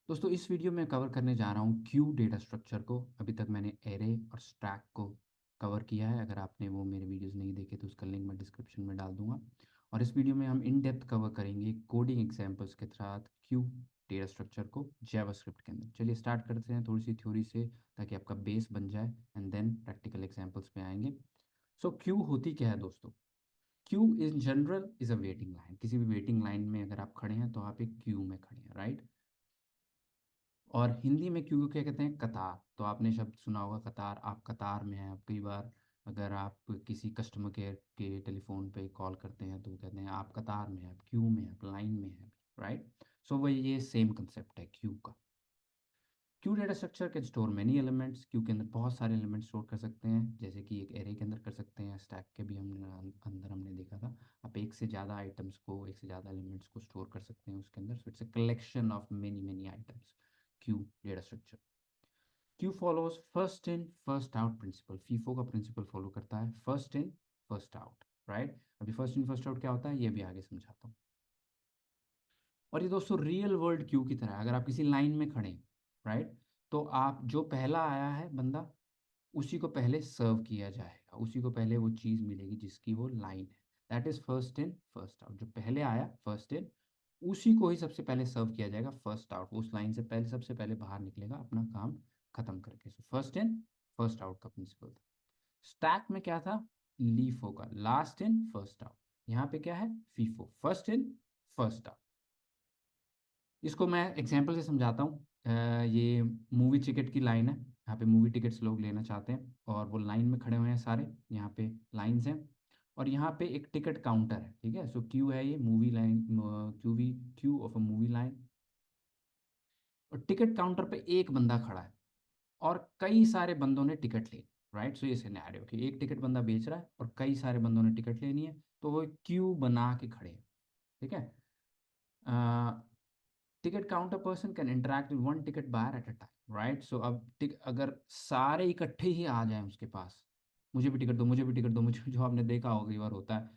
दोस्तों इस वीडियो में कवर करने जा रहा हूँ क्यू डेटा स्ट्रक्चर को। अभी तक मैंने एरे और स्टैक को कवर किया है। अगर आपने वो मेरे वीडियोस नहीं देखे तो उसका लिंक मैं डिस्क्रिप्शन में डाल दूंगा। और इस वीडियो में हम इन डेप्थ कवर करेंगे कोडिंग एग्जांपल्स के साथ क्यू डेटा स्ट्रक्चर को जावास्क्रिप्ट के अंदर। चलिए स्टार्ट करते हैं थोड़ी सी थ्योरी से, ताकि आपका बेस बन जाए एंड देन प्रैक्टिकल एग्जाम्पल्स पे आएंगे। सो क्यू होती क्या है दोस्तों? Q in general is a waiting line. किसी भी वेटिंग लाइन में अगर आप खड़े हैं तो आप एक क्यू में खड़े हैं, राइट। और हिंदी में क्यों क्या कहते हैं? कतार। तो आपने शब्द सुना होगा कतार। आप कतार में हैं। आप कई बार अगर आप किसी कस्टमर केयर के टेलीफोन पे कॉल करते हैं तो वो कहते हैं आप कतार में हैं, आप क्यू में हैं, आप लाइन में हैं, राइट। सो वही ये सेम कंसेप्ट है क्यू का। Q data structure can store many elements. Q के अंदर बहुत सारे एलिमेंट्स स्टोर कर सकते हैं, जैसे कि एक एरे के अंदर कर सकते हैं, स्टैक के भी हमने अंदर हमने देखा था। आप एक से ज़्यादा आइटम्स को, एक से ज़्यादा एलिमेंट्स को स्टोर कर सकते हैं उसके अंदर। So it's a collection of many many items, queue data structure. Queue follows first in first out principle. FIFO का प्रिंसिपल फॉलो करता है, first in first out, right. अभी फर्स्ट इन फर्स्ट आउट क्या होता है ये भी आगे समझाता हूँ। और ये दोस्तों रियल वर्ल्ड क्यू की तरह है। अगर आप किसी लाइन में खड़े हैं, राइट, तो आप जो पहला आया है बंदा, उसी को पहले सर्व किया जाएगा, उसी को पहले वो चीज़ मिलेगी जिसकी वो लाइन है। That is first in first out. जो पहले आया फर्स्ट इन, उसी को ही सबसे पहले सर्व किया जाएगा फर्स्ट आउट। उस लाइन से पहले सबसे पहले बाहर निकलेगा अपना काम खत्म करके। So first in first out का प्रिंसिपल था। स्टैक में क्या था? लीफो का लास्ट इन फर्स्ट आउट। यहाँ पे क्या है? FIFO, first in first out. इसको मैं एग्जांपल से समझाता हूँ। ये मूवी टिकट की लाइन है। यहाँ पे मूवी टिकट्स लोग लेना चाहते हैं और वो लाइन में खड़े हुए हैं सारे। यहाँ पे लाइंस हैं और यहाँ पे एक टिकट काउंटर है, ठीक है। सो क्यू है, ये movie line, Q of a movie line. और टिकट काउंटर पे एक बंदा खड़ा है और कई सारे बंदों ने टिकट ली, राइट। सो ये सिनेरियो कि एक टिकट बंदा बेच रहा है और कई सारे बंदों ने टिकट लेनी है, तो वो क्यू बना के खड़े हैं, ठीक है। Ticket counter person can interact with one ticket buyer at a time, right. So अब अगर सारे इकट्ठे ही आ जाएं उसके पास, मुझे भी टिकट दो, मुझे भी टिकट दो, मुझे, जो आपने देखा होगा कई बार होता है,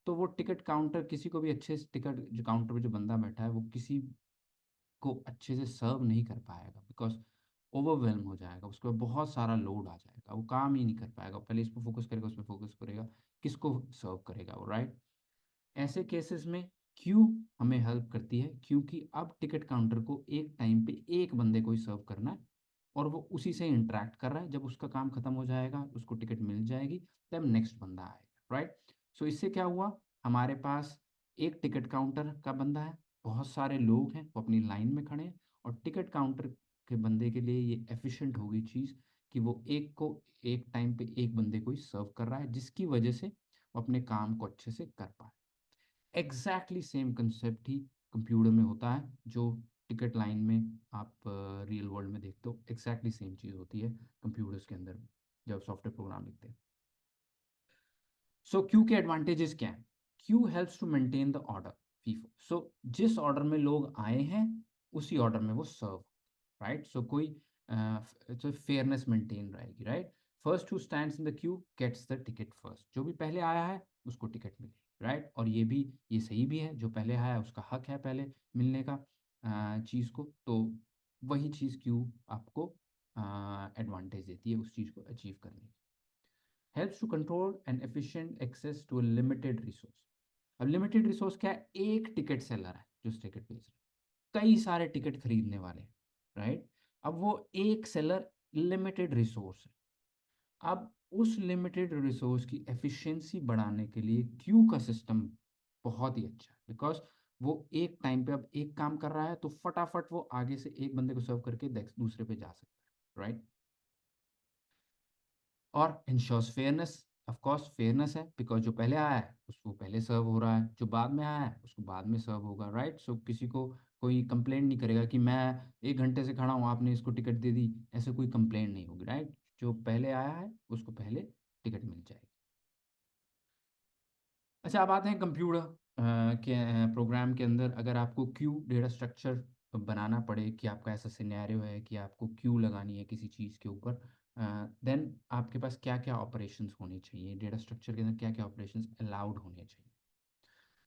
तो वो टिकट काउंटर किसी को भी अच्छे से, टिकट जो काउंटर पे जो बंदा बैठा है वो किसी को अच्छे से सर्व नहीं कर पाएगा, बिकॉज ओवरवेलम हो जाएगा, उसके बाद बहुत सारा लोड आ जाएगा, वो काम ही नहीं कर पाएगा। पहले इस पर फोकस करेगा, उस पर फोकस करेगा, किसको सर्व करेगा वो, राइट। ऐसे केसेस में क्यू हमें हेल्प करती है, क्योंकि अब टिकट काउंटर को एक टाइम पे एक बंदे को ही सर्व करना है और वो उसी से इंटरेक्ट कर रहा है। जब उसका काम खत्म हो जाएगा, उसको टिकट मिल जाएगी, तब नेक्स्ट बंदा आएगा, राइट। सो इससे क्या हुआ? हमारे पास एक टिकट काउंटर का बंदा है, बहुत सारे लोग हैं वो अपनी लाइन में खड़े हैं, और टिकट काउंटर के बंदे के लिए ये एफिशिएंट हो गई चीज़ कि वो एक को एक टाइम पे एक बंदे को ही सर्व कर रहा है, जिसकी वजह से वो अपने काम को अच्छे से कर पाए। एग्जैक्टली सेम कंसेप्ट ही कंप्यूटर में होता है, जो टिकट लाइन में आप रियल वर्ल्ड में देखते हो, एग्जैक्टली सेम चीज़ होती है कंप्यूटर्स के अंदर भी जब सॉफ्टवेयर प्रोग्राम लिखते हैं। सो क्यू के एडवांटेजेस क्या हैं? Queue helps to maintain the order, FIFO. So जिस ऑर्डर में लोग आए हैं उसी ऑर्डर में वो सर्व, राइट। सो कोई तो फेयरनेस मेंटेन रहेगी, right. First who stands in the queue gets the ticket first. जो भी पहले आया है उसको टिकट मिलेगी, राइट। और ये भी, ये सही भी है, जो पहले आया है उसका हक है पहले मिलने का चीज़ को। तो वही चीज़ क्यू आपको एडवांटेज देती है उस चीज़ को अचीव करने की। Helps to control and efficient access to a limited resource. अब लिमिटेड रिसोर्स क्या है? एक टिकट सेलर है जो टिकट बेच रहा है, कई सारे टिकट खरीदने वाले, राइट। अब वो एक सेलर लिमिटेड रिसोर्स है। अब उस लिमिटेड रिसोर्स की एफिशिएंसी बढ़ाने के लिए क्यू का सिस्टम बहुत ही अच्छा है, बिकॉज वो एक टाइम पे अब एक काम कर रहा है तो फटाफट वो आगे से एक बंदे को सर्व करके दूसरे पे जा सकता है, राइट। और ensures fairness. Of course fairness है, बिकॉज जो पहले आया है उसको पहले सर्व हो रहा है, जो बाद में आया है उसको बाद में सर्व होगा, राइट। सो किसी को कोई कंप्लेंट नहीं करेगा कि मैं 1 घंटे से खड़ा हूँ, आपने इसको टिकट दे दी, ऐसे कोई कंप्लेंट नहीं होगी, राइट। जो पहले आया है उसको पहले टिकट मिल जाएगी। अच्छा, अब आते हैं कंप्यूटर के प्रोग्राम के अंदर। अगर आपको क्यू डेटा स्ट्रक्चर बनाना पड़े, कि आपका ऐसा सिनेरियो है कि आपको क्यू लगानी है किसी चीज़ के ऊपर, देन आपके पास क्या क्या ऑपरेशंस होने चाहिए, डेटा स्ट्रक्चर के अंदर क्या क्या ऑपरेशंस अलाउड होने चाहिए।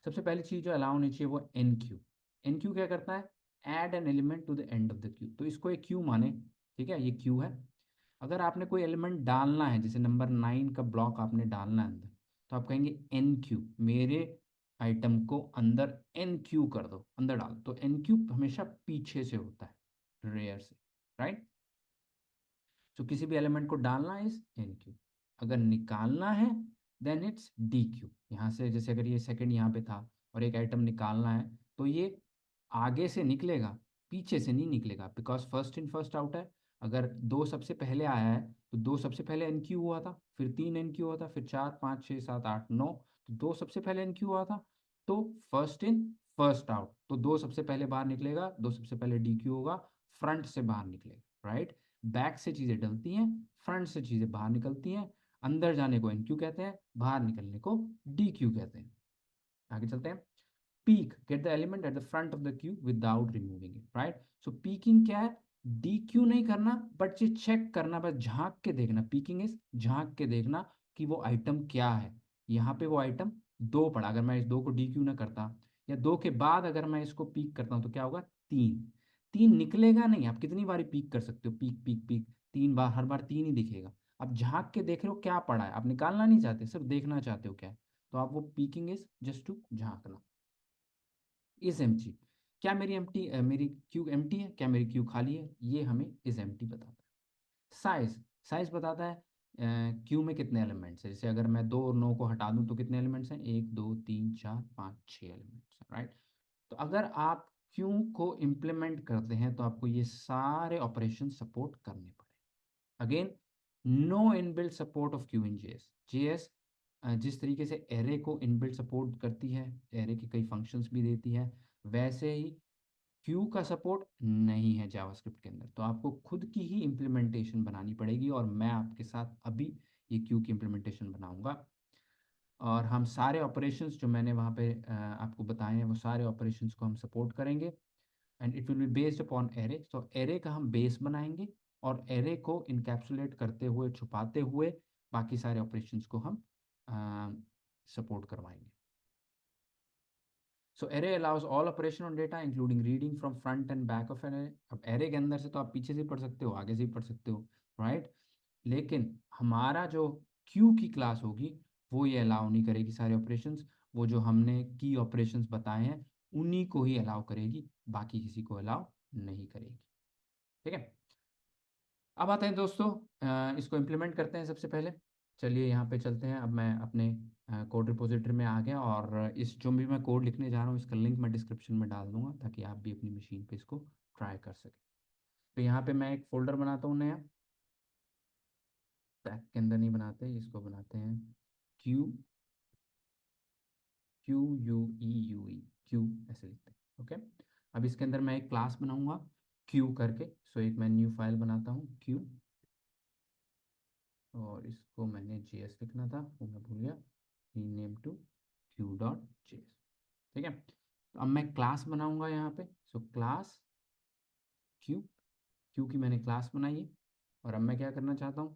सबसे पहली चीज़ जो अलाउ होनी चाहिए वो एन क्यू। एन क्यू क्या करता है? Add an element to the end of the queue, तो इसको एक क्यू माने, ठीक है, ये क्यू है। अगर आपने कोई एलिमेंट डालना है, जैसे नंबर 9 का ब्लॉक आपने डालना है अंदर, तो आप कहेंगे एन क्यू, मेरे आइटम को अंदर एन क्यू कर दो, अंदर डाल दो। तो एन क्यू हमेशा पीछे से होता है, रेयर से, राइट। तो किसी भी एलिमेंट को डालना इज एन क्यू, अगर निकालना है देन इट्स डी क्यू। यहाँ से जैसे अगर ये सेकंड यहाँ पे था और एक आइटम निकालना है, तो ये आगे से निकलेगा, पीछे से नहीं निकलेगा, because first in first out है। अगर दो सबसे पहले आया है तो दो सबसे पहले एन क्यू हुआ था, फिर 3 एन क्यू हुआ था, फिर 4 5 6 7 8 9, तो दो सबसे पहले एन क्यू हुआ था। तो फर्स्ट इन फर्स्ट आउट, तो दो सबसे पहले बाहर निकलेगा, दो सबसे पहले डी क्यू होगा, फ्रंट से बाहर निकलेगा, राइट। बैक से चीज़ें डलती हैं, फ्रंट से चीज़ें बाहर निकलती हैं। अंदर जाने को एन क्यू कहते हैं, बाहर निकलने को डी क्यू कहते हैं। आगे चलते हैं। Peak, get the element at the front of the Q without removing it, right. So peeking क्या है, डी क्यू नहीं करना, बट ये चेक करना, बस झांक के देखना। पीकिंग इज झांक के देखना कि वो आइटम क्या है। यहाँ पे वो आइटम 2 पड़ा, अगर मैं इस 2 को डी क्यू ना करता, या 2 के बाद अगर मैं इसको पीक करता हूँ तो क्या होगा, 3। 3 निकलेगा नहीं, आप कितनी बार पीक कर सकते हो, पीक पीक पीक, 3 बार, हर बार 3 ही दिखेगा। आप झांक के देख रहे हो क्या पड़ा है, आप निकालना नहीं चाहते, सिर्फ देखना चाहते हो क्या है, तो आप वो पीकिंग इज जस्ट टू झांकना। इज एम्प्टी, क्या मेरी एम्प्टी, मेरी क्यू एम्प्टी है, क्या मेरी क्यू खाली है, ये हमें इज एम्प्टी बताता है। साइज, साइज बताता है क्यू में कितने एलिमेंट्स हैं। जैसे अगर मैं 2 और 9 को हटा दूं तो कितने एलिमेंट्स हैं, 1 2 3 4 5 6 एलिमेंट्स हैं, राइट। तो अगर आप क्यू को इम्प्लीमेंट करते हैं तो आपको ये सारे ऑपरेशन सपोर्ट करने पड़े। Again, no inbuilt support of queue in JS. JS जिस तरीके से एरे को इनबिल्ट सपोर्ट करती है, एरे के कई फंक्शंस भी देती है, वैसे ही क्यू का सपोर्ट नहीं है जावास्क्रिप्ट के अंदर। तो आपको खुद की ही इम्प्लीमेंटेशन बनानी पड़ेगी, और मैं आपके साथ अभी ये क्यू की इम्प्लीमेंटेशन बनाऊंगा। और हम सारे ऑपरेशंस जो मैंने वहाँ पे आपको बताए हैं, वो सारे ऑपरेशंस को हम सपोर्ट करेंगे, and it will be based upon array. So array का हम बेस बनाएंगे, और एरे को इनकैप्सुलेट करते हुए, छुपाते हुए, बाकी सारे ऑपरेशंस को हम सपोर्ट करवाएंगे। So array allows all operation on data including reading from front and back of an array. अब एरे के अंदर से तो आप पीछे से पढ़ सकते हो, आगे से भी पढ़ सकते हो, राइट। लेकिन हमारा जो क्यू की क्लास होगी वो ये अलाउ नहीं करेगी सारे ऑपरेशंस। वो जो हमने की ऑपरेशंस बताए हैं उन्हीं को ही अलाउ करेगी, बाकी किसी को अलाउ नहीं करेगी, ठीक है। अब आते हैं दोस्तों, इसको इम्प्लीमेंट करते हैं सबसे पहले। चलिए यहाँ पे चलते हैं। अब मैं अपने कोड रिपोजिटरी में आ गया, और इस जो भी मैं कोड लिखने जा रहा हूँ इसका लिंक मैं डिस्क्रिप्शन में डाल दूंगा, ताकि आप भी अपनी मशीन पे इसको ट्राई कर सकें। तो यहाँ पे मैं एक फ़ोल्डर बनाता हूँ नया, स्टैक के अंदर नहीं बनाते, इसको बनाते हैं Q, Q U E U ई, क्यू ऐसे लिखते हैं, ओके। अब इसके अंदर मैं एक क्लास बनाऊंगा क्यू करके। सो एक मैं न्यू फाइल बनाता हूँ क्यू, और इसको मैंने जेएस लिखना था, वो मैं भूल गया, rename to queue dot JS, ठीक है। तो अब मैं क्लास बनाऊंगा यहाँ पे। सो क्लास क्यू, क्यू की मैंने क्लास बनाई है। और अब मैं क्या करना चाहता हूँ,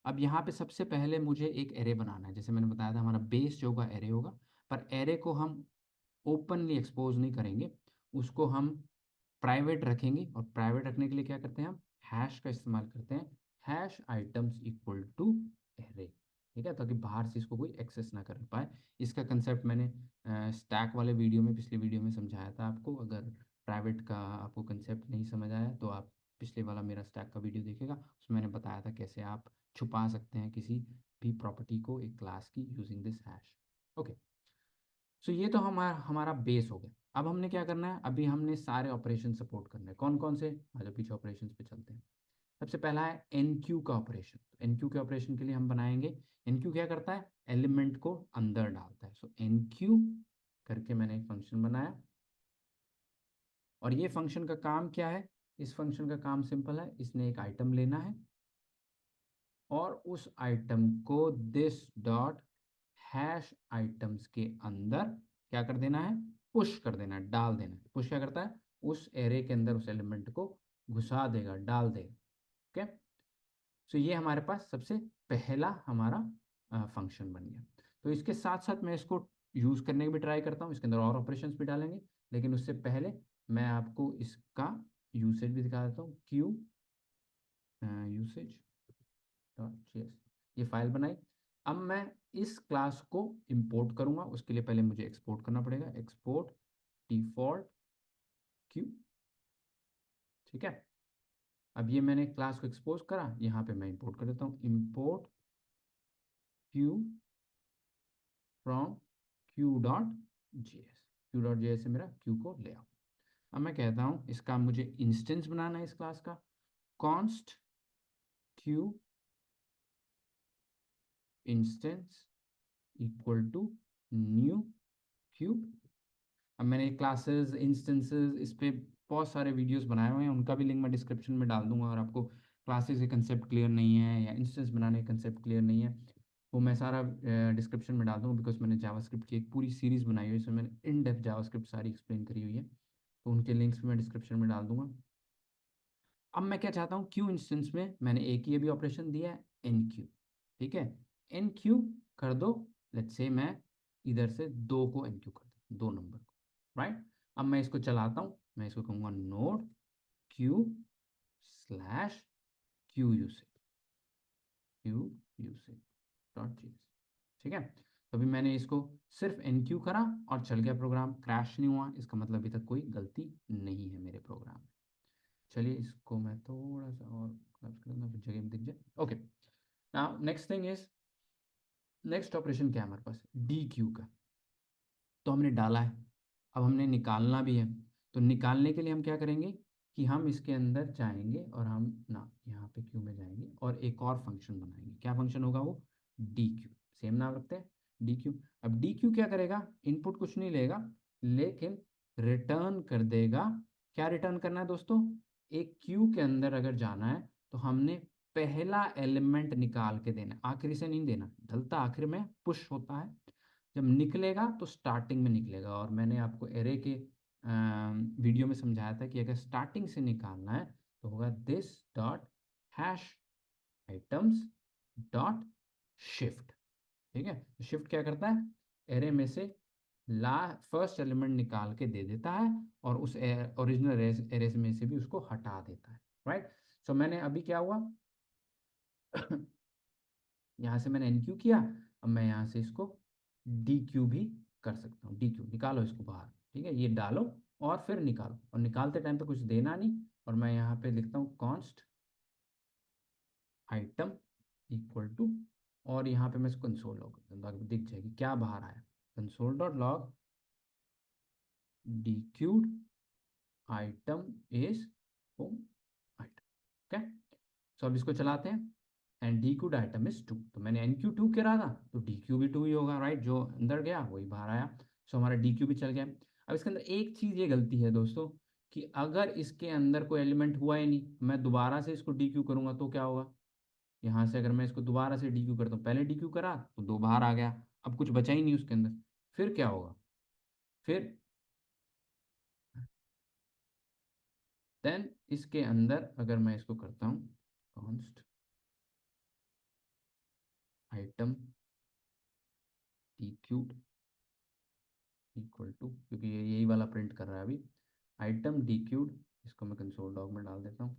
अब यहाँ पे सबसे पहले मुझे एक एरे बनाना है। जैसे मैंने बताया था हमारा बेस जो होगा एरे होगा, पर एरे को हम ओपनली एक्सपोज नहीं करेंगे, उसको हम प्राइवेट रखेंगे। और प्राइवेट रखने के लिए क्या करते हैं, हम हैश का इस्तेमाल करते हैं, hash items equal to array, ठीक है, ताकि बाहर से इसको कोई एक्सेस ना कर पाए। इसका कंसेप्ट मैंने स्टैक वाले वीडियो में, पिछले वीडियो में समझाया था आपको। अगर प्राइवेट का आपको कंसेप्ट नहीं समझ आया तो आप पिछले वाला मेरा स्टैक का वीडियो देखेगा, उसमें मैंने बताया था कैसे आप छुपा सकते हैं किसी भी प्रॉपर्टी को एक क्लास की यूजिंग दिस हैश, ओके। सो ये तो हमारा हमारा बेस हो गया। अब हमने क्या करना है, अभी हमने सारे ऑपरेशन सपोर्ट करने हैं। कौन कौन से, आगे पीछे ऑपरेशन पे चलते हैं। सबसे पहला है एन क्यू का ऑपरेशन। एन क्यू के ऑपरेशन के लिए हम बनाएंगे, एन क्यू क्या करता है, एलिमेंट को अंदर डालता है। सो एन क्यू करके मैंने एक फंक्शन बनाया, और ये फंक्शन का काम क्या है, इस फंक्शन का काम सिंपल है, इसने एक आइटम लेना है, और उस आइटम को दिस डॉट हैश आइटम्स के अंदर क्या कर देना है, पुश कर देना है, डाल देना है। पुश क्या करता है, उस एरे के अंदर उस एलिमेंट को घुसा देगा, डाल देगा, ओके। सो ये हमारे पास सबसे पहला हमारा फंक्शन बन गया। तो इसके साथ साथ मैं इसको यूज़ करने की भी ट्राई करता हूँ, इसके अंदर और ऑपरेशंस भी डालेंगे, लेकिन उससे पहले मैं आपको इसका यूसेज भी दिखा देता हूँ। क्यू यूसेज डॉट जेएस, ये फाइल बनाई। अब मैं इस क्लास को इंपोर्ट करूँगा, उसके लिए पहले मुझे एक्सपोर्ट करना पड़ेगा। एक्सपोर्ट डिफॉल्ट क्यू, ठीक है। अब ये मैंने क्लास को एक्सपोज करा, यहाँ पे मैं इंपोर्ट कर देता हूँ। Import Q from Q dot JS, Q dot JS से मेरा क्यू को ले आओ। अब मैं कहता हूँ इसका मुझे इंस्टेंस बनाना है इस क्लास का। Const queue instance equal to new queue. अब मैंने क्लासेस इंस्टेंसेस इस पे बहुत सारे वीडियोस बनाए हुए हैं, उनका भी लिंक मैं डिस्क्रिप्शन में डाल दूंगा। अगर आपको क्लासेस के कंसेप्ट क्लियर नहीं है या इंस्टेंस बनाने के कंसेप्ट क्लियर नहीं है, वो मैं सारा डिस्क्रिप्शन में डाल दूंगा। बिकॉज मैंने जावास्क्रिप्ट की एक पूरी सीरीज़ बनाई हुई है, इसमें मैंने इन डेप्थ जावास्क्रिप्ट सारी एक्सप्लेन करी हुई है, तो उनके लिंक्स भी मैं डिस्क्रिप्शन में डाल दूंगा। अब मैं क्या चाहता हूँ, क्यू इंस्टेंस में मैंने एक ही अभी ऑपरेशन दिया है, एन क्यू, ठीक है। एन क्यू कर दो, लेट्स से मैं इधर से 2 को एन क्यू कर दूँ, 2 नंबर को, राइट। अब मैं इसको चलाता हूँ, मैं इसको कहूँगा node Q slash Q usage, Q usage dot G, ठीक है। तो अभी मैंने इसको सिर्फ एन क्यू करा और चल गया प्रोग्राम, क्रैश नहीं हुआ। इसका मतलब अभी तक कोई गलती नहीं है मेरे प्रोग्राम में। चलिए इसको मैं थोड़ा सा और collapse कर दूंगा, फिर जगह में दिख जाए। Okay, now next thing is, next operation क्या है हमारे पास, डी क्यू का। तो हमने डाला है, अब हमने निकालना भी है। तो निकालने के लिए हम क्या करेंगे कि हम इसके अंदर जाएंगे और हम ना यहाँ पे क्यू में जाएंगे और एक और फंक्शन बनाएंगे। क्या फंक्शन होगा वो, डी क्यू, सेम नाम रखते हैं डी क्यू। अब डी क्यू क्या करेगा, इनपुट कुछ नहीं लेगा, लेकिन रिटर्न कर देगा। क्या रिटर्न करना है दोस्तों, एक क्यू के अंदर अगर जाना है तो हमने पहला एलिमेंट निकाल के देना, आखिरी से नहीं देना। ढलता आखिर में पुश होता है, जब निकलेगा तो स्टार्टिंग में निकलेगा। और मैंने आपको एरे के वीडियो में समझाया था कि अगर स्टार्टिंग से निकालना है तो होगा this dot hash items dot shift, ठीक है। शिफ्ट क्या करता है, एरे में से ला फर्स्ट एलिमेंट निकाल के दे देता है और उस ओरिजिनल एरे में से भी उसको हटा देता है, राइट। सो मैंने अभी क्या हुआ यहाँ से मैंने एन क्यू किया, अब मैं यहाँ से इसको डी क्यू भी कर सकता हूँ। डी क्यू निकालो इसको बाहर, ठीक है, ये डालो और फिर निकालो, और निकालते टाइम पे कुछ देना नहीं। और मैं यहाँ पे लिखता हूँ कॉन्स्ट आइटम इक्वल टू, और यहाँ पे मैं इसको कंसोल लॉग दिख जाएगी क्या बाहर आया, console dot log dequeued item is home item, okay. So अब इसको चलाते हैं, and dequeued item is 2। तो मैंने एन क्यू 2 करा था तो डी क्यू भी 2 ही होगा, राइट। जो अंदर गया वही बाहर आया, सो हमारा डी क्यू भी चल गया। अब इसके अंदर एक चीज़ ये गलती है दोस्तों, कि अगर इसके अंदर कोई एलिमेंट हुआ ही नहीं, मैं दोबारा से इसको डी क्यू करूँगा तो क्या होगा। यहाँ से अगर मैं इसको दोबारा से डी क्यू करता हूँ, पहले डी क्यू करा तो 2 बाहर आ गया, अब कुछ बचा ही नहीं उसके अंदर। फिर क्या होगा, फिर देन इसके अंदर अगर मैं इसको करता हूँ const item dequeued equal to, क्योंकि ये यही वाला प्रिंट कर रहा है अभी, आइटम डी क्यूड, इसको मैं कंसोल डॉग में डाल देता हूँ,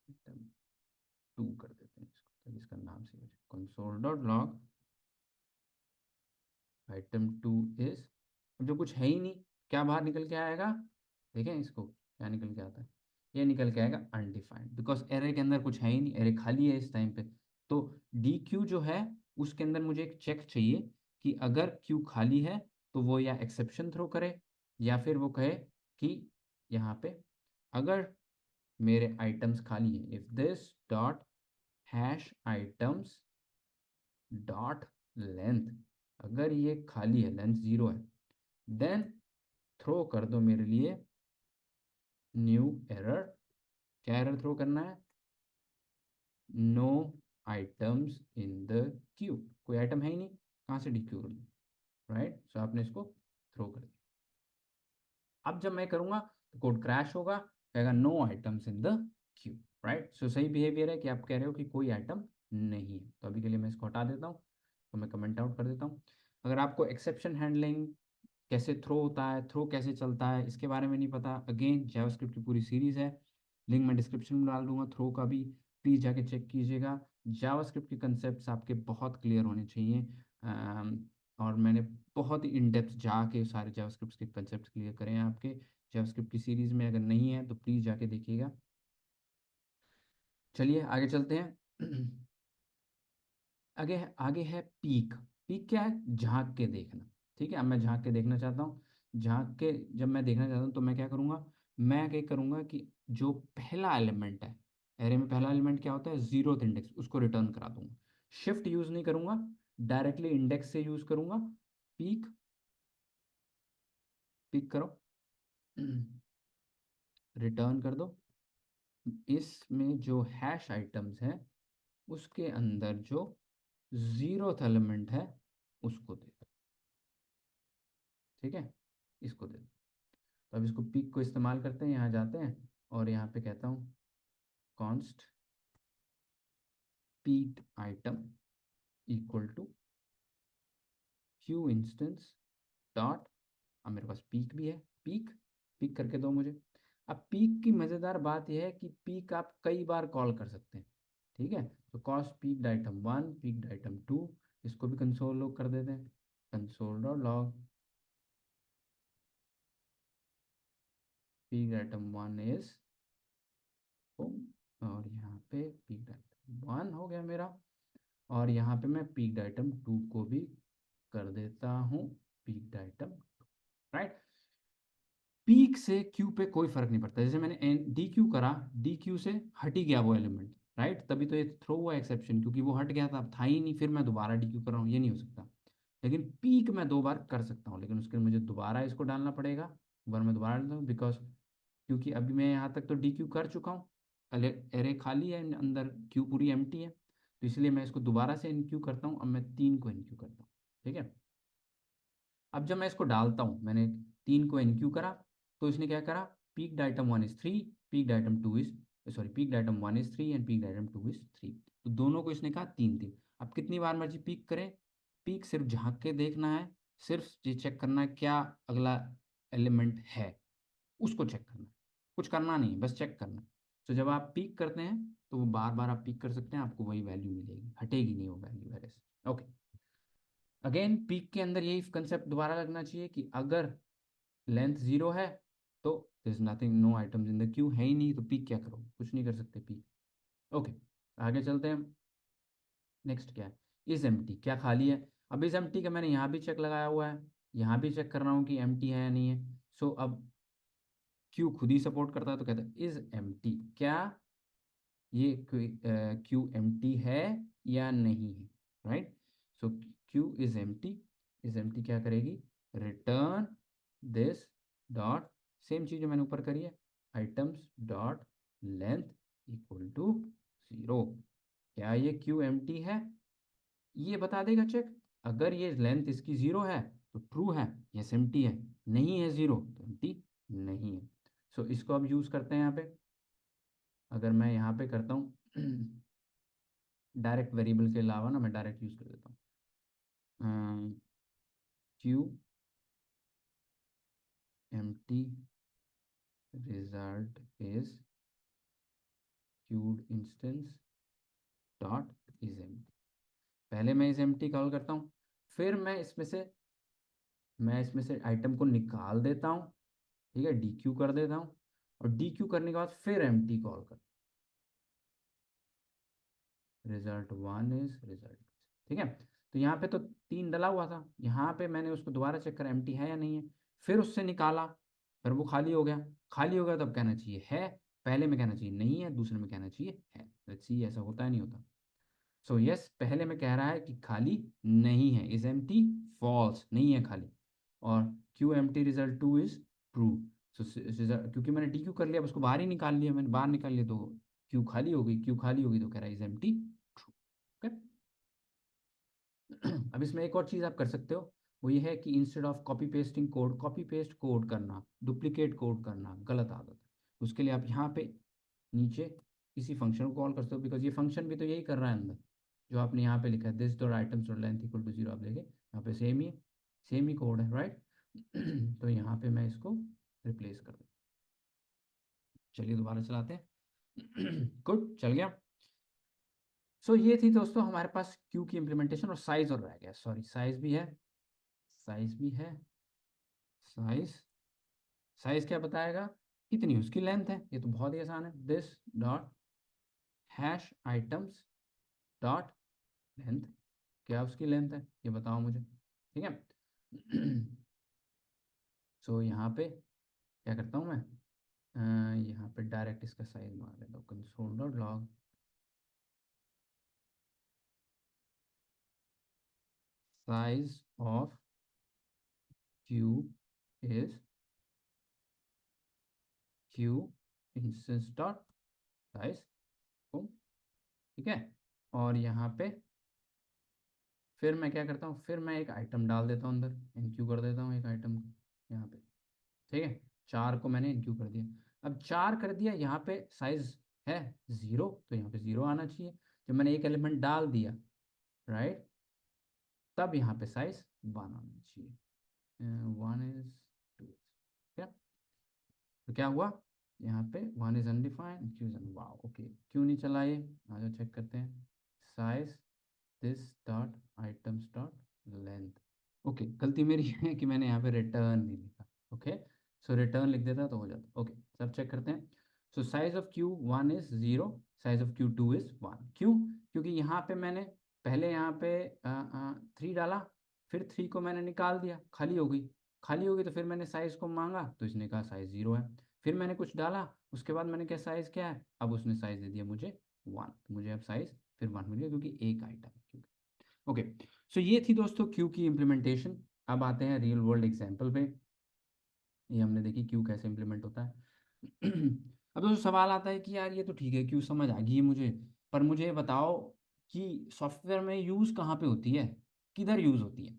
आइटम 2 कर देते हैं इसको ताकि इसका नाम से console dot log item 2 is, अब जो कुछ है ही नहीं, क्या बाहर निकल के आएगा, देखें इसको क्या निकल के आता है, ये निकल के आएगा अनडिफाइंड, बिकॉज एरे के अंदर कुछ है ही नहीं, एरे खाली है इस टाइम पे। तो डी क्यू जो है उसके अंदर मुझे एक चेक चाहिए कि अगर क्यू खाली है तो वो या एक्सेप्शन थ्रो करे, या फिर वो कहे कि यहाँ पे अगर मेरे आइटम्स खाली हैं, if this dot hash items dot length, अगर ये खाली है, लेंथ 0 है, देन थ्रो कर दो मेरे लिए न्यू एरर। क्या एरर थ्रो करना है, no items in the queue, कोई आइटम है ही नहीं, कहाँ से डी क्यू कर दूँ, राइट। सो आपने इसको थ्रो कर दिया। अब जब मैं करूँगा तो कोड क्रैश होगा, कहेगा no items in the queue, right. So सही बिहेवियर है कि आप कह रहे हो कि कोई आइटम नहीं है। तो अभी के लिए मैं इसको हटा देता हूँ, तो मैं कमेंट आउट कर देता हूँ। अगर आपको एक्सेप्शन हैंडलिंग कैसे थ्रो होता है, थ्रो कैसे चलता है, इसके बारे में नहीं पता, अगेन जावास्क्रिप्ट की पूरी सीरीज़ है, लिंक मैं डिस्क्रिप्शन में डाल दूंगा। थ्रो का भी प्लीज़ जाके चेक कीजिएगा। जावास्क्रिप्ट के कंसेप्ट्स आपके बहुत क्लियर होने चाहिए। और मैंने बहुत ही इन डेप्थ जाके सारे जावास्क्रिप्ट के कंसेप्ट क्लियर करे हैं आपके जावास्क्रिप्ट की सीरीज़ में। अगर नहीं है तो प्लीज़ जाके देखिएगा। चलिए आगे चलते हैं। आगे है पीक। पीक क्या है? झांक के देखना। ठीक है, अब मैं झांक के देखना चाहता हूँ। झांक के जब मैं देखना चाहता हूँ तो मैं क्या करूँगा, मैं क्या करूँगा कि जो पहला एलिमेंट है एरे में, पहला एलिमेंट क्या होता है, जीरोथ इंडेक्स, उसको रिटर्न करा दूंगा। शिफ्ट यूज़ नहीं करूँगा, डायरेक्टली इंडेक्स से यूज़ करूँगा। पीक, पिक करो, रिटर्न कर दो। इसमें जो हैश आइटम्स हैं उसके अंदर जो जीरोथ एलिमेंट है उसको दे दो। ठीक है, इसको दे दो। तो अब इसको पिक को इस्तेमाल करते हैं, यहाँ जाते हैं और यहाँ पे कहता हूँ const peek item equal to queue instance dot, अब मेरे पास पीक भी है, पीक पीक करके दो मुझे। अब पीक की मज़ेदार बात यह है कि पीक आप कई बार कॉल कर सकते हैं। ठीक है, तो cost peak item 1, peak item 2, इसको भी कंसोल लॉग कर देते हैं। Console dot log peak item 1 is और यहाँ पे पीक आइटम 1 हो गया मेरा। और यहाँ पे मैं पीक आइटम 2 को भी कर देता हूँ पीक आइटम, राइट। पीक से क्यू पे कोई फर्क नहीं पड़ता। जैसे मैंने डी क्यू करा, डी क्यू से हट ही गया वो एलिमेंट, राइट, तभी तो ये थ्रो हुआ एक्सेप्शन, क्योंकि वो हट गया था, अब था ही नहीं, फिर मैं दोबारा डी क्यू कर रहा हूँ, ये नहीं हो सकता। लेकिन पीक मैं 2 बार कर सकता हूँ, लेकिन उसके लिए मुझे दोबारा इसको डालना पड़ेगा। एक बार मैं दोबारा डालता हूँ बिकॉज, क्योंकि अभी मैं यहाँ तक तो डी क्यू कर चुका हूँ, एरे खाली है, अंदर क्यू पूरी एम्प्टी है, तो इसलिए मैं इसको दोबारा से इनक्यू करता हूँ। अब मैं 3 को इनक्यू करता हूँ। ठीक है, अब जब मैं इसको डालता हूँ, मैंने 3 को इनक्यू करा, तो इसने क्या करा, peak item 1 is 3, peak item 2 is, sorry, peak item 1 is 3 and peak item 2 is 3। तो दोनों को इसने कहा 3 3। अब कितनी बार मर्जी पीक करें, पीक सिर्फ झांक के देखना है, सिर्फ ये चेक करना है क्या अगला एलिमेंट है, उसको चेक करना है, कुछ करना नहीं, बस चेक करना है। तो जब आप पीक करते हैं तो वो बार बार आप पीक कर सकते हैं, आपको वही वैल्यू मिलेगी, हटेगी नहीं वो वैल्यू एरे से। ओके, अगेन पीक के अंदर यही कंसेप्ट दोबारा लगना चाहिए कि अगर लेंथ 0 है तो this nothing, no items in the queue, है ही नहीं, तो पीक क्या करो, कुछ नहीं कर सकते पीक। ओके, आगे चलते हैं। नेक्स्ट क्या है, इज एम्प्टी, क्या खाली है। अब इज एम्प्टी का मैंने यहाँ भी चेक लगाया हुआ है, यहाँ भी चेक कर रहा हूँ कि एम्प्टी है या नहीं है। सो अब क्यू खुद ही सपोर्ट करता है, तो कहता है इज एम्प्टी, क्या ये क्यू एम्प्टी है या नहीं है, right. So queue is empty, is empty क्या करेगी, रिटर्न दिस डॉट, सेम चीज़ जो मैंने ऊपर करी है, items dot length equal to 0। क्या ये क्यू एम्प्टी है, ये बता देगा चेक। अगर ये लेंथ इसकी 0 है तो ट्रू है, यस एम्प्टी है, नहीं है 0 तो एम्प्टी नहीं है। सो इसको अब यूज़ करते हैं यहाँ पे। अगर मैं यहाँ पे करता हूँ डायरेक्ट वेरिएबल के अलावा ना, मैं डायरेक्ट यूज़ कर देता हूँ Q empty result is cued instance dot is empty. पहले मैं इज एम्प्टी कॉल करता हूँ, फिर मैं इसमें से आइटम को निकाल देता हूँ। ठीक है, डी क्यू कर देता हूँ, और डी क्यू करने के बाद फिर एम्प्टी कॉल कर, रिजल्ट 1 इज रिजल्ट। ठीक है, तो यहाँ पे तो 3 डला हुआ था, यहाँ पे मैंने उसको दोबारा चेक करा एम्प्टी है या नहीं है, फिर उससे निकाला, फिर वो खाली हो गया। खाली हो गया तो अब कहना चाहिए है, पहले में कहना चाहिए नहीं है, दूसरे में कहना चाहिए है। लेट्स सी ऐसा होता है नहीं होता। सो यस, पहले में कह रहा है कि खाली नहीं है, इज एम्प्टी, फॉल्स, नहीं है खाली। और queue empty result 2 is true. So क्योंकि मैंने डी क्यू कर लिया, अब उसको बाहर ही निकाल लिया, मैंने बाहर निकाल लिया तो क्यू खाली हो गई, क्यू खाली होगी तो कह रहा है इज एम्प्टी ट्रू। ओके, अब इसमें एक और चीज़ आप कर सकते हो, वो ये है कि instead of copy pasting code, copy paste code करना, डुप्लीकेट कोड करना गलत आदत है। उसके लिए आप यहाँ पे नीचे इसी फंक्शन को कॉल कर सकते हो, बिकॉज ये फंक्शन भी तो यही कर रहा है अंदर, जो आपने यहाँ पे लिखा है this dot items dot length equal to 0, आप देखें यहाँ पे सेम ही कोड है, राइट। तो यहाँ पे मैं इसको रिप्लेस कर दूँ। चलिए दोबारा चलाते हैं। गुड, चल गया। सो ये थी दोस्तों हमारे पास क्यू की इम्प्लीमेंटेशन, और साइज और रह गया, सॉरी साइज भी है, साइज भी है, साइज, साइज क्या बताएगा, कितनी उसकी लेंथ है, ये तो बहुत ही आसान है, this dot hash items dot length, क्या उसकी लेंथ है ये बताओ मुझे, ठीक है। सो यहाँ पे क्या करता हूँ मैं, यहाँ पे डायरेक्ट इसका साइज मार लेता हूँ, console dot log size of Q is Q instance dot size, ठीक है। और यहाँ पे फिर मैं क्या करता हूँ, फिर मैं एक आइटम डाल देता हूँ अंदर, इनक्यू कर देता हूँ एक आइटम को यहाँ पे, ठीक है। 4 को मैंने इनक्यू कर दिया, अब 4 कर दिया, यहाँ पे साइज है 0, तो यहाँ पे 0 आना चाहिए। जब मैंने एक एलिमेंट डाल दिया, राइट, तब यहाँ पे साइज 1 आना चाहिए, 1 इज 2, क्या, तो क्या हुआ, यहाँ पे 1 is undefined, Q is, wow, okay, क्यों नहीं चला ये, आ जाओ चेक करते हैं, size this dot items dot length, okay, गलती मेरी है कि मैंने यहाँ पे रिटर्न नहीं लिखा, ओके, सो रिटर्न लिख देता तो हो जाता, ओके, सब चेक करते हैं। So size of queue 1 is 0, size of queue 2 is 1, क्यों, क्योंकि यहाँ पे मैंने पहले यहाँ पे 3 डाला, फिर 3 को मैंने निकाल दिया, खाली हो गई, खाली हो गई, तो फिर मैंने साइज को मांगा तो इसने कहा साइज 0 है, फिर मैंने कुछ डाला, उसके बाद मैंने क्या साइज क्या है, अब उसने साइज दे दिया मुझे 1, तो मुझे अब साइज फिर 1 मिल गया, क्योंकि एक आइटम है, क्योंकि, ओके। सो ये थी दोस्तों क्यू की इम्प्लीमेंटेशन। अब आते हैं रियल वर्ल्ड एग्जांपल पे, ये हमने देखी क्यू कैसे इम्प्लीमेंट होता है। अब दोस्तों सवाल आता है कि यार ये तो ठीक है, क्यू समझ आ गई है मुझे, पर मुझे ये बताओ कि सॉफ्टवेयर में यूज़ कहाँ पे होती है, किधर यूज़ होती है।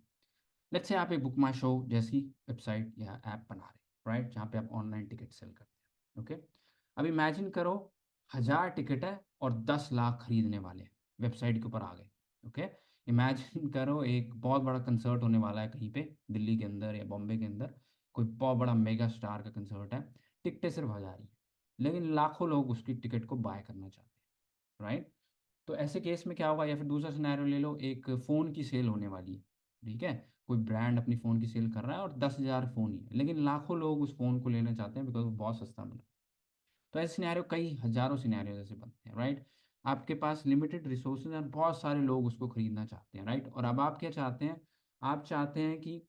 लेट्स से आप एक बुक माई शो जैसी वेबसाइट या ऐप बना रहे हैं, राइट, जहाँ पे आप ऑनलाइन टिकट सेल करते हैं, ओके। अब इमेजिन करो 1000 टिकट है और 10 लाख खरीदने वाले हैं, वेबसाइट के ऊपर आ गए, ओके। इमेजिन करो एक बहुत बड़ा कंसर्ट होने वाला है कहीं पे दिल्ली के अंदर या बॉम्बे के अंदर, कोई बहुत बड़ा मेगा स्टार का कंसर्ट है, टिकटें सिर्फ 1000 ही हैं, लेकिन लाखों लोग उसकी टिकट को बाय करना चाहते हैं, राइट। तो ऐसे केस में क्या होगा, या फिर दूसरा सिनेरियो ले लो, एक फ़ोन की सेल होने वाली है, ठीक है, कोई ब्रांड अपनी फ़ोन की सेल कर रहा है और 10,000 फ़ोन ही है, लेकिन लाखों लोग उस फ़ोन को लेना चाहते हैं बिकॉज वो बहुत सस्ता मिला। तो ऐसे सिनेरियो कई हज़ारों सिनेरियो ऐसे बनते हैं, राइट। आपके पास लिमिटेड रिसोर्सेज और बहुत सारे लोग उसको खरीदना चाहते हैं, राइट, और अब आप क्या चाहते हैं, आप चाहते हैं कि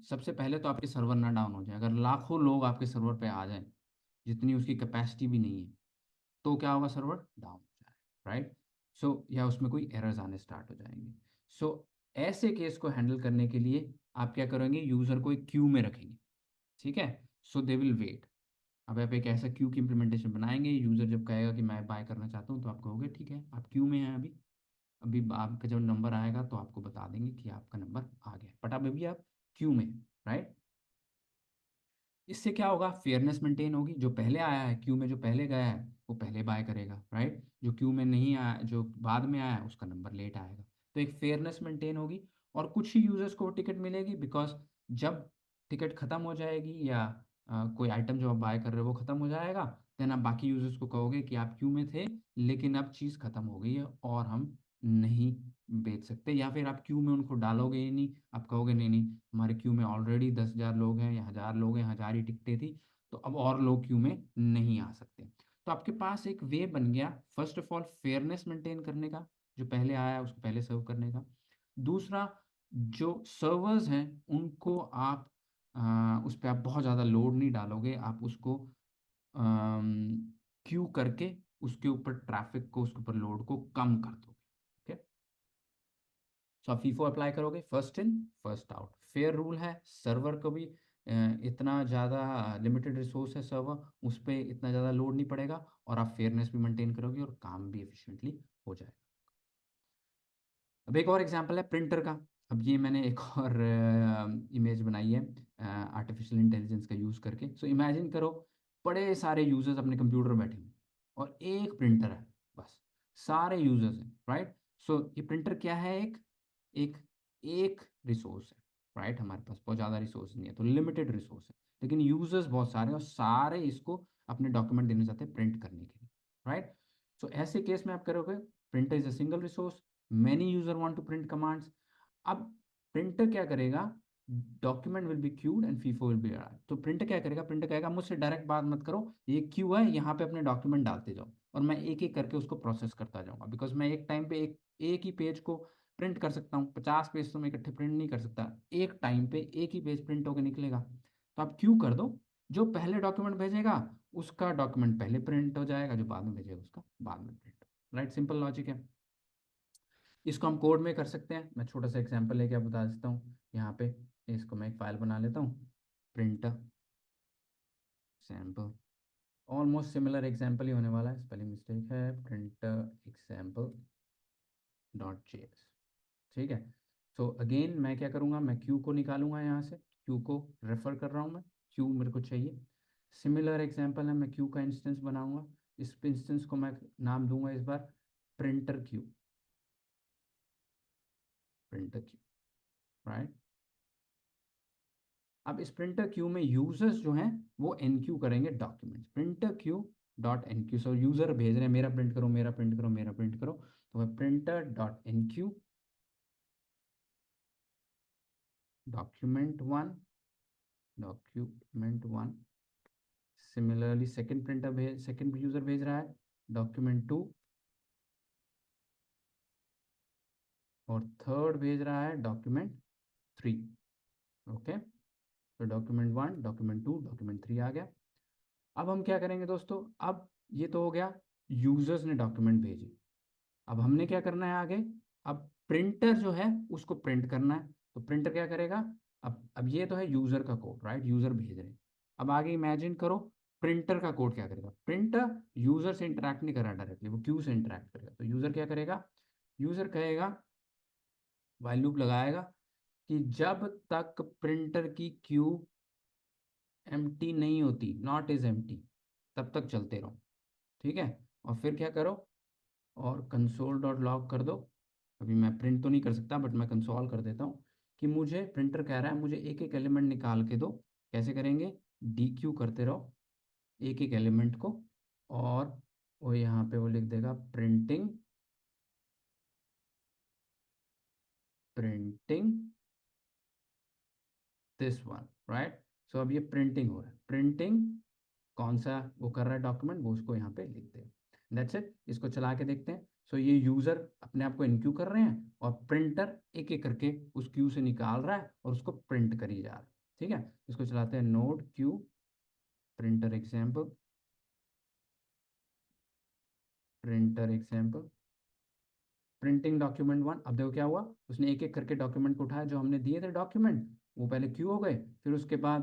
सबसे पहले तो आपके सर्वर ना डाउन हो जाए, अगर लाखों लोग आपके सर्वर पे आ जाएं, जितनी उसकी कैपेसिटी भी नहीं है, तो क्या होगा, सर्वर डाउन हो जाए, राइट। सो या उसमें कोई एरर्स आने स्टार्ट हो जाएंगे। सो ऐसे केस को हैंडल करने के लिए आप क्या करेंगे, यूज़र को एक क्यू में रखेंगे, ठीक है। सो दे विल वेट। अब आप एक ऐसा क्यू की इम्प्लीमेंटेशन बनाएंगे, यूज़र जब कहेगा कि मैं बाय करना चाहता हूँ, तो आप कहोगे ठीक है आप क्यू में हैं अभी, अभी आपका जब नंबर आएगा तो आपको बता देंगे कि आपका नंबर आ गया, बट अब अभी आप क्यू में, राइट। इससे क्या होगा, फेयरनेस मेंटेन होगी, जो पहले आया है क्यू में, जो पहले गया है वो पहले बाय करेगा, राइट, जो क्यू में नहीं आया, जो बाद में आया उसका नंबर लेट आएगा, तो एक फेयरनेस मेंटेन होगी। और कुछ ही यूजर्स को टिकट मिलेगी, बिकॉज जब टिकट ख़त्म हो जाएगी या कोई आइटम जो आप बाय कर रहे हो वो ख़त्म हो जाएगा, देन आप बाकी यूजर्स को कहोगे कि आप क्यू में थे, लेकिन अब चीज़ ख़त्म हो गई है और हम नहीं बेच सकते, या फिर आप क्यू में उनको डालोगे ही नहीं, आप कहोगे नहीं नहीं हमारे क्यू में ऑलरेडी 10,000 लोग हैं या 1000 लोग हैं, 1000 ही टिकटें थी, तो अब और लोग क्यू में नहीं आ सकते। तो आपके पास एक वे बन गया, first of all fairness maintain करने का, जो पहले आया है उसको पहले सर्व करने का। दूसरा, जो सर्वर्स हैं उनको आप उस पे आप बहुत ज़्यादा लोड नहीं डालोगे, आप उसको क्यू करके उसके ऊपर ट्रैफिक को, उसके ऊपर लोड को कम कर दोगे, ठीक है। सो आप फीफो अप्लाई करोगे, first in first out, fair rule है, सर्वर को भी इतना ज़्यादा लिमिटेड रिसोर्स है सर्वर, उस पर इतना ज़्यादा लोड नहीं पड़ेगा, और आप फेयरनेस भी मेंटेन करोगे और काम भी एफिशिएंटली हो जाएगा। अब एक और एग्जांपल है प्रिंटर का। अब ये मैंने एक और इमेज बनाई है आर्टिफिशियल इंटेलिजेंस का यूज़ करके। सो इमेजिन करो बड़े सारे यूजर्स अपने कंप्यूटर बैठे हैं और एक प्रिंटर है, बस, सारे यूजर्स हैं, राइट। सो ये प्रिंटर क्या है, एक एक एक रिसोर्स है, राइट। हमारे पास बहुत ज़्यादा रिसोर्स नहीं है, तो लिमिटेड रिसोर्स है, लेकिन यूजर्स बहुत सारे हैं और सारे इसको अपने डॉक्यूमेंट देना चाहते हैं प्रिंट करने के लिए, राइट। सो ऐसे केस में आप करोगे printer is a single resource, many user want to print commands. अब प्रिंटर क्या करेगा, document will be queued and FIFO will be arrive. तो प्रिंटर क्या करेगा, प्रिंटर कहेगा मुझसे डायरेक्ट बात मत करो, ये क्यू है, यहाँ पे अपने डॉक्यूमेंट डालते जाओ और मैं एक एक करके उसको प्रोसेस करता जाऊंगा, बिकॉज मैं एक टाइम पे एक ही पेज को प्रिंट कर सकता हूँ, 50 पेज तो मैं इकट्ठे प्रिंट नहीं कर सकता, एक टाइम पे एक ही पेज प्रिंट होकर निकलेगा। तो आप क्यू कर दो, जो पहले डॉक्यूमेंट भेजेगा उसका डॉक्यूमेंट पहले प्रिंट हो जाएगा, जो बाद में भेजेगा उसका बाद में प्रिंट हो, राइट। सिंपल लॉजिक है। इसको हम कोड में कर सकते हैं, मैं छोटा सा एग्जांपल लेके आप बता देता हूँ यहाँ पे। इसको मैं एक फाइल बना लेता हूँ, print sample, almost similar example ही होने वाला है, स्पेलिंग मिस्टेक है, प्रिंट एग्जाम्पल डॉट जेएस, ठीक है। सो अगेन मैं क्या करूँगा, मैं क्यू को निकालूंगा यहाँ से, क्यू को रेफर कर रहा हूँ मैं, क्यू मेरे को चाहिए, सिमिलर एग्जांपल है, मैं क्यू का इंस्टेंस बनाऊंगा, इस इंस्टेंस को मैं नाम दूंगा इस बार printer queue, printer queue, right. अब इस प्रिंटर क्यू में यूजर्स जो हैं वो एनक्यू करेंगे documents, printer Q dot NQ. सो यूजर भेज रहे हैं मेरा प्रिंट करो, मेरा प्रिंट करो, मेरा प्रिंट करो, तो वह printer dot NQ document one, document one, similarly second user भेज रहा है डॉक्यूमेंट टू, और थर्ड भेज रहा है डॉक्यूमेंट थ्री, ओके। तो document one, document two, document three आ गया। अब हम क्या करेंगे दोस्तों, अब ये तो हो गया यूजर्स ने डॉक्यूमेंट भेजे, अब हमने क्या करना है आगे, अब प्रिंटर जो है उसको प्रिंट करना है, तो प्रिंटर क्या करेगा, अब ये तो है यूजर का कोड, राइट, यूजर भेज रहे हैं। अब आगे इमेजिन करो प्रिंटर का कोड क्या करेगा, प्रिंटर यूजर से इंटरेक्ट नहीं कर रहा डायरेक्टली, वो क्यू से इंटरेक्ट करेगा, तो यूजर क्या करेगा, यूजर कहेगा, व्हाइल लूप लगाएगा कि जब तक प्रिंटर की क्यू एम्प्टी नहीं होती, नॉट इज एम्प्टी, तब तक चलते रहो, ठीक है। और फिर क्या करो, और कंसोल डॉट लॉग कर दो, अभी मैं प्रिंट तो नहीं कर सकता बट मैं कंसोल कर देता हूँ, कि मुझे प्रिंटर कह रहा है मुझे एक एक एलिमेंट निकाल के दो, कैसे करेंगे, डी क्यू करते रहो एक एक एलिमेंट को, और वो यहाँ पे वो लिख देगा printing, printing this one, right. So अब ये प्रिंटिंग हो रहा है, प्रिंटिंग कौन सा वो कर रहा है डॉक्यूमेंट, वो उसको यहाँ पे लिख दे, दैट्स इट। इसको चला के देखते हैं। सो ये यूज़र अपने आप को इनक्यू कर रहे हैं और प्रिंटर एक एक करके उस क्यू से निकाल रहा है और उसको प्रिंट करी जा रहा है, ठीक है। इसको चलाते हैं, node Q printer example, printer example printing document one. अब देखो क्या हुआ, उसने एक एक करके डॉक्यूमेंट को उठाया जो हमने दिए थे डॉक्यूमेंट, वो पहले क्यू हो गए, फिर उसके बाद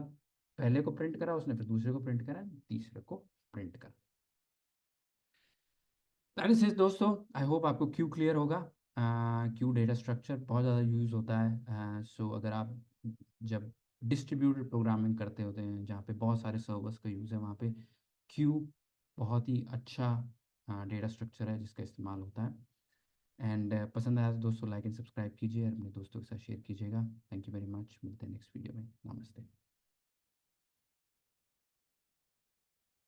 पहले को प्रिंट करा उसने, फिर दूसरे को प्रिंट करा, तीसरे को प्रिंट करा। दैट इज इट दोस्तों, आई होप आपको क्यू क्लियर होगा। क्यू डेटा स्ट्रक्चर बहुत ज़्यादा यूज़ होता है, सो अगर आप जब डिस्ट्रीब्यूटेड प्रोग्रामिंग करते होते हैं जहाँ पे बहुत सारे सर्वर्स का यूज़ है, वहाँ पे क्यू बहुत ही अच्छा डेटा स्ट्रक्चर है जिसका इस्तेमाल होता है। एंड पसंद आया तो दोस्तों लाइक एंड सब्सक्राइब कीजिए और अपने दोस्तों के साथ शेयर कीजिएगा। थैंक यू वेरी मच, मिलते हैं नेक्स्ट वीडियो में, नमस्ते।